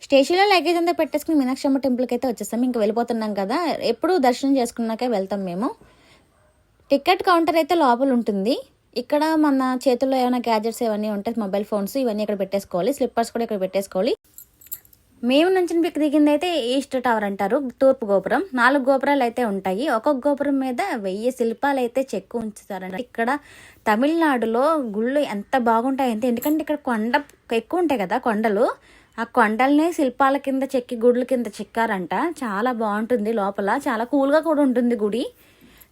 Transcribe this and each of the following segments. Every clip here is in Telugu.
స్టేషన్లో లగేజ్ అంతా పెట్టేసుకుని మీనాక్షమ్మ టెంపుల్కి అయితే వచ్చేస్తాం. ఇంకా వెళ్ళిపోతున్నాం కదా, ఎప్పుడు దర్శనం చేసుకున్నాకే వెళ్తాం మేము. టికెట్ కౌంటర్ అయితే లోపల ఉంటుంది. ఇక్కడ మన చేతుల్లో ఏమైనా గ్యాజెట్స్ ఏవన్నీ ఉంటాయి, మొబైల్ ఫోన్స్ ఇవన్నీ ఇక్కడ పెట్టేసుకోవాలి. స్లిప్పర్స్ కూడా ఇక్కడ పెట్టేసుకోవాలి. మేము నుంచి పిక్ దిగింది అయితే ఈస్ట్ టవర్ అంటారు, తూర్పు గోపురం. 4 గోపురాలు అయితే ఉంటాయి. ఒక్కొక్క గోపురం మీద 1000 శిల్పాలు అయితే చెక్కు ఉంచుతారంట. ఇక్కడ తమిళనాడులో గుళ్ళు ఎంత బాగుంటాయంటే, ఎందుకంటే ఇక్కడ కొండ ఎక్కువ ఉంటాయి కదా కొండలు, ఆ కొండల్ని శిల్పాల కింద చెక్కి గుడుల కింద చెక్కారంట. చాలా బాగుంటుంది, లోపల చాలా కూల్గా కూడా ఉంటుంది గుడి.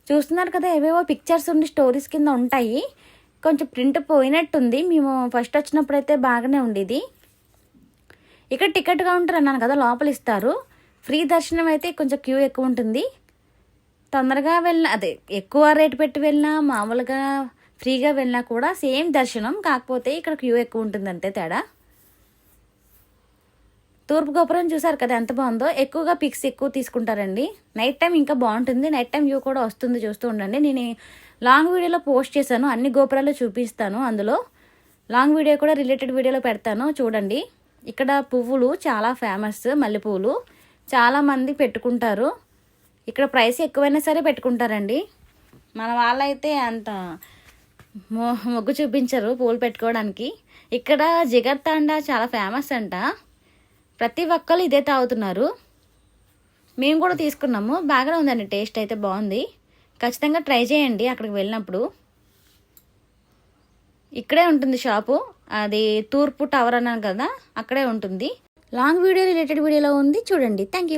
చూస్తున్నారు కదా, ఏవేవో పిక్చర్స్ ఉండి స్టోరీస్ కింద ఉంటాయి. కొంచెం ప్రింట్ పోయినట్టుంది. మేము ఫస్ట్ వచ్చినప్పుడు అయితే బాగానే ఉండేది. ఇక్కడ టికెట్ కౌంటర్ అన్నాను కదా, లోపల ఇస్తారు. ఫ్రీ దర్శనం అయితే కొంచెం క్యూ ఎక్కువ ఉంటుంది. తొందరగా వెళ్ళినా, అదే ఎక్కువ రేటు పెట్టి వెళ్ళినా, మామూలుగా ఫ్రీగా వెళ్ళినా కూడా సేమ్ దర్శనం, కాకపోతే ఇక్కడ క్యూ ఎక్కువ ఉంటుంది అంతే తేడా. తూర్పు గోపురం చూసారు కదా ఎంత బాగుందో. ఎక్కువగా పిక్స్ ఎక్కువ తీసుకుంటారండి. నైట్ టైం ఇంకా బాగుంటుంది. నైట్ టైం వ్యూ కూడా వస్తుంది, చూస్తూ ఉండండి. నేను లాంగ్ వీడియోలో పోస్ట్ చేశాను, అన్ని గోపురాలు చూపిస్తాను. అందులో లాంగ్ వీడియో కూడా రిలేటెడ్ వీడియోలో పెడతాను, చూడండి. ఇక్కడ పువ్వులు చాలా ఫేమస్, మల్లెపూలు చాలామంది పెట్టుకుంటారు. ఇక్కడ ప్రైస్ ఎక్కువైనా సరే పెట్టుకుంటారండి. మన వాళ్ళైతే అంత మొగ్గు చూపించరు పూలు పెట్టుకోవడానికి. ఇక్కడ జిగర్ తాండా చాలా ఫేమస్ అంట. ప్రతి ఒక్కరు ఇదే తాగుతున్నారు. మేము కూడా తీసుకున్నాము, బాగానే ఉందండి, టేస్ట్ అయితే బాగుంది. ఖచ్చితంగా ట్రై చేయండి అక్కడికి వెళ్ళినప్పుడు. ఇక్కడే ఉంటుంది షాపు, అది తూర్పు టవర్ అన్నాను కదా, అక్కడే ఉంటుంది. లాంగ్ వీడియో రిలేటెడ్ వీడియోలో ఉంది, చూడండి. Thank you.